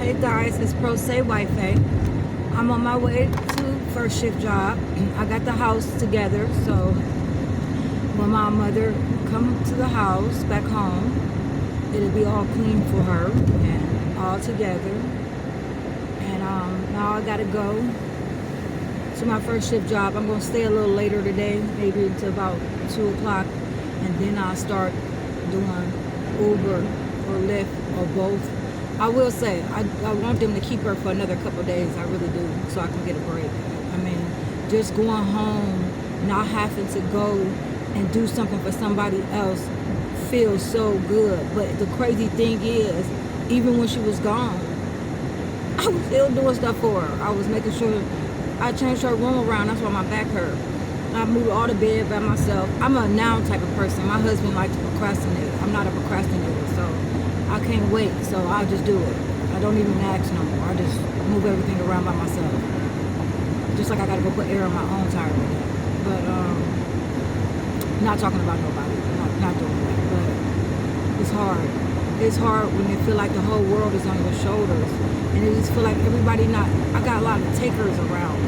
Hey guys, it's Pro Say Wife. I'm on my way to first shift job. I got the house together, so when my mother come to the house back home, it'll be all clean for her and all together. And now I gotta go to my first shift job. I'm gonna stay a little later today, maybe until about 2 o'clock, and then I'll start doing Uber or Lyft or both. I will say, I want them to keep her for another couple of days. I really do, so I can get a break. I mean, just going home, not having to go and do something for somebody else feels so good. But the crazy thing is, even when she was gone, I was still doing stuff for her. I was making sure I changed her room around. That's why my back hurt. I moved all the bed by myself. I'm a now type of person. My husband likes to procrastinate. I'm not a procrastinator, so I can't wait. So I'll just do it. I don't even ask no more. I just move everything around by myself. Just like I gotta go put air on my own tire. But not talking about nobody. Not doing that. But it's hard. It's hard when you feel like the whole world is on your shoulders, and it just feel like everybody not. I got a lot of takers around.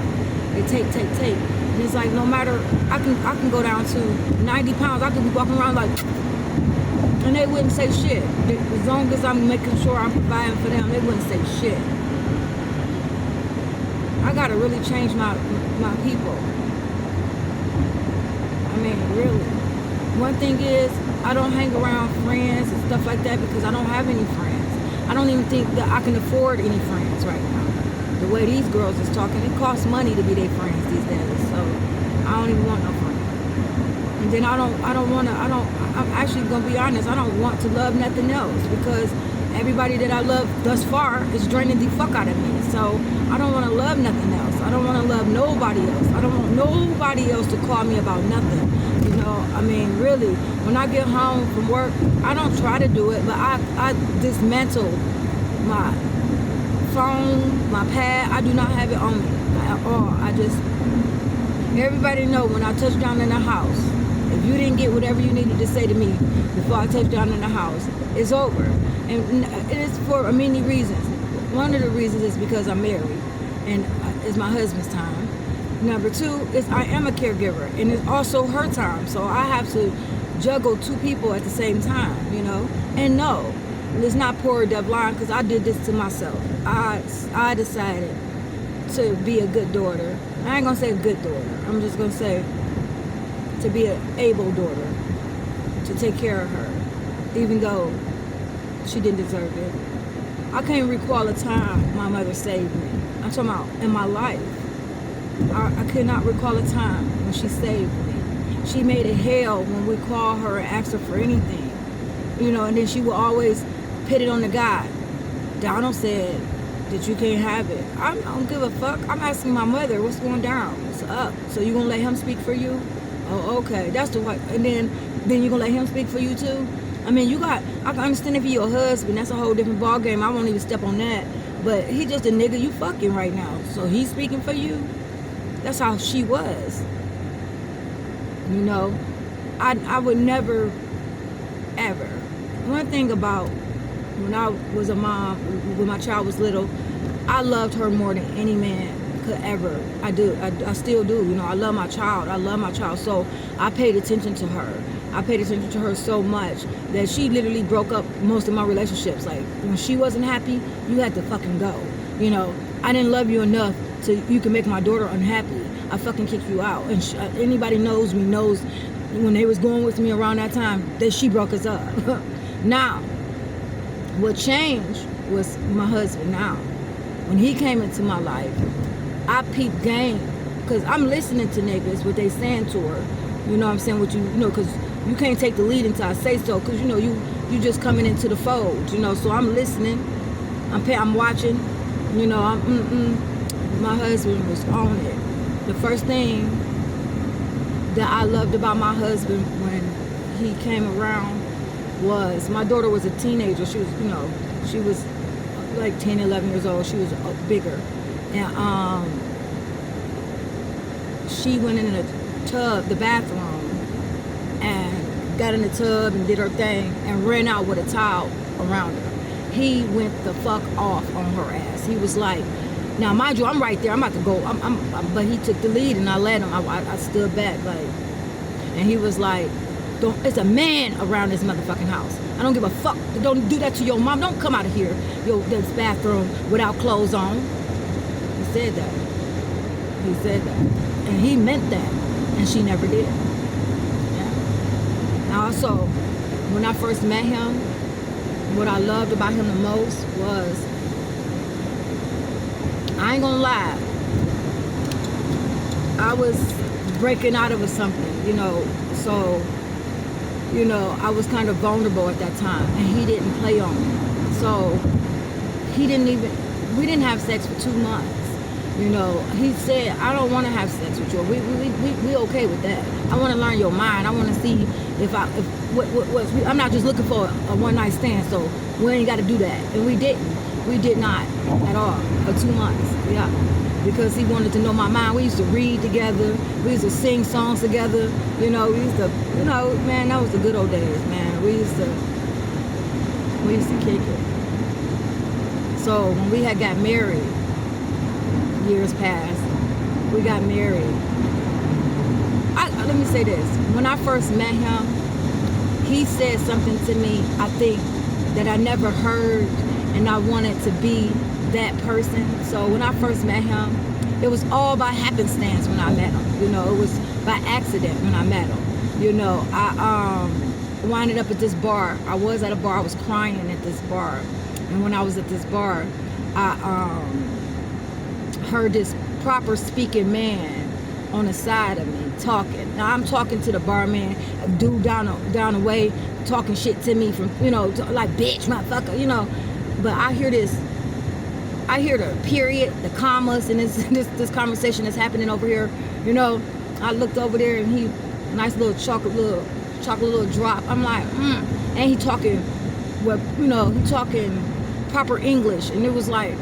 They take. And it's like no matter, I can go down to 90 pounds. I could be walking around like, and they wouldn't say shit. As long as I'm making sure I'm providing for them, they wouldn't say shit. I gotta really change my people. I mean, really. One thing is, I don't hang around friends and stuff like that because I don't have any friends. I don't even think that I can afford any friends right now. The way these girls is talking, it costs money to be their friends these days. So I don't even want no friends. And then I'm actually gonna be honest, I don't want to love nothing else because everybody that I love thus far is draining the fuck out of me. So I don't wanna love nothing else. I don't wanna love nobody else. I don't want nobody else to call me about nothing. You know, I mean, really, when I get home from work, I don't try to do it, but I dismantle my phone, my pad. I do not have it on me at all. Everybody know when I touch down in the house, if you didn't get whatever you needed to say to me before I touch down in the house, it's over. And it is for many reasons. One of the reasons is because I'm married and it's my husband's time. Number two is I am a caregiver and it's also her time. So I have to juggle two people at the same time, you know? And no, it's not poor Devlin because I did this to myself. I decided to be a good daughter. I ain't gonna say a good daughter. I'm just gonna say to be an able daughter, to take care of her, even though she didn't deserve it. I can't recall a time my mother saved me. I'm talking about in my life. I could not recall a time when she saved me. She made it hell when we called her and asked her for anything. You know, and then she would always pit it on the guy. Donald said that you can't have it. I don't give a fuck. I'm asking my mother, what's going down? What's up? So you gonna let him speak for you? Oh, okay. That's the way. And then you gonna let him speak for you too? I mean, I can understand if you're your husband. That's a whole different ball game. I won't even step on that. But he just a nigga you fucking right now. So he's speaking for you? That's how she was. You know, I would never, ever. One thing about when I was a mom, when my child was little, I loved her more than any man could ever. I do. I still do. You know, I love my child. I love my child. So I paid attention to her. I paid attention to her so much that she literally broke up most of my relationships. Like, when she wasn't happy, you had to fucking go. You know, I didn't love you enough so you can make my daughter unhappy. I fucking kicked you out. And anybody knows me knows when they was going with me around that time that she broke us up. Now, what changed was my husband now. When he came into my life, I peeped game. Because I'm listening to niggas, what they saying to her. You know what I'm saying? You know, because you can't take the lead until I say so. Because, you know, you just coming into the fold, you know. So I'm listening. I'm watching. You know, my husband was on it. The first thing that I loved about my husband when he came around was my daughter was a teenager. She was, you know, she was like 10, 11 years old. She was bigger. And she went in the tub, the bathroom, and got in the tub and did her thing and ran out with a towel around her. he went the fuck off on her ass. He was like, now mind you, I'm right there. I'm about to go. But he took the lead, and I let him. I stood back, like, and he was like, don't, it's a man around this motherfucking house. I don't give a fuck. Don't do that to your mom. Don't come out of here, this bathroom without clothes on. He said that. He said that. And he meant that. And she never did. Yeah. Now also, when I first met him, what I loved about him the most was, I ain't gonna lie, I was breaking out of something, so, I was kind of vulnerable at that time, and he didn't play on me. So, we didn't have sex for 2 months. He said, I don't want to have sex with you. We okay with that. I want to learn your mind. I want to see I'm not just looking for a one night stand, so we ain't got to do that. And we didn't. We did not at all for 2 months. Yeah. Because he wanted to know my mind. We used to read together. We used to sing songs together. We used to, man, that was the good old days, man. We used to kick it. So when we had got married, years passed, we got married. Let me say this. When I first met him, he said something to me, I think, that I never heard, and I wanted to be that person. So when I first met him, it was all by happenstance when I met him. It was by accident when I met him. I winded up at this bar. I was at a bar. I was crying at this bar. And when I was at this bar, I heard this proper speaking man on the side of me talking. Now I'm talking to the barman, a dude down the way, talking shit to me from, like, bitch, motherfucker, But I hear the period, the commas, and this conversation that's happening over here. I looked over there, and he, nice little chocolate little drop. I'm like, and he talking, he talking proper English, and it was like,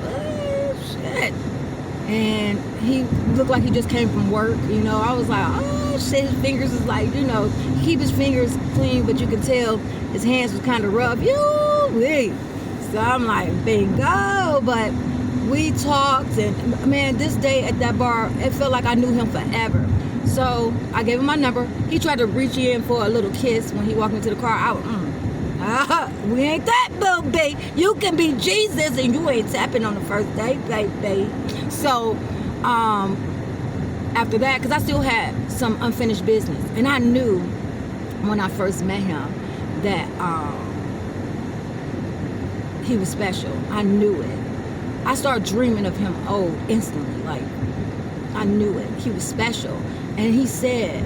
oh, shit. And he looked like he just came from work. I was like, oh shit. His fingers is like, he keep his fingers clean, but you can tell his hands was kind of rough. So I'm like, bingo. But we talked, and man, this day at that bar, it felt like I knew him forever. So I gave him my number. He tried to reach in for a little kiss when he walked into the car. We ain't that, baby. You can be Jesus, and you ain't tapping on the first date, baby. So after that, because I still had some unfinished business, and I knew when I first met him that he was special. I knew it. I started dreaming of him instantly. Like, I knew it. He was special. And he said,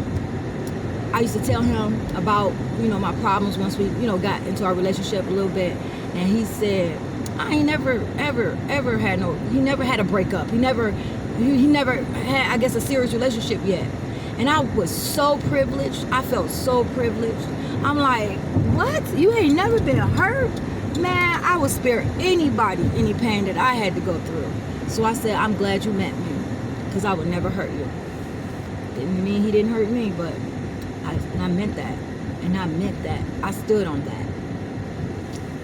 I used to tell him about, my problems once we, got into our relationship a little bit. And he said, I ain't never, ever had he never had a breakup. He never had, I guess, a serious relationship yet. And I was so privileged. I felt so privileged. I'm like, what? You ain't never been hurt? Man, I would spare anybody any pain that I had to go through. So I said, I'm glad you met me, because I would never hurt you. Didn't mean he didn't hurt me, but I meant that. And I meant that. I stood on that.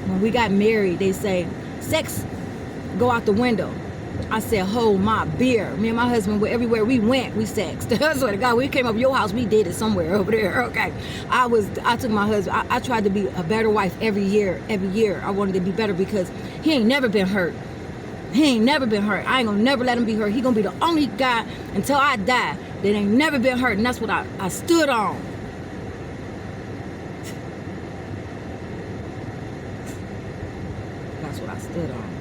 When we got married, they say, sex go out the window. I said, hold my beer. Me and my husband, everywhere we went, we sexed. I swear to God, we came up your house, we did it somewhere over there. Okay. I took my husband, I tried to be a better wife every year. I wanted to be better, because he ain't never been hurt. He ain't never been hurt. I ain't gonna never let him be hurt. He gonna be the only guy until I die that ain't never been hurt. And that's what I stood on. That's what I stood on.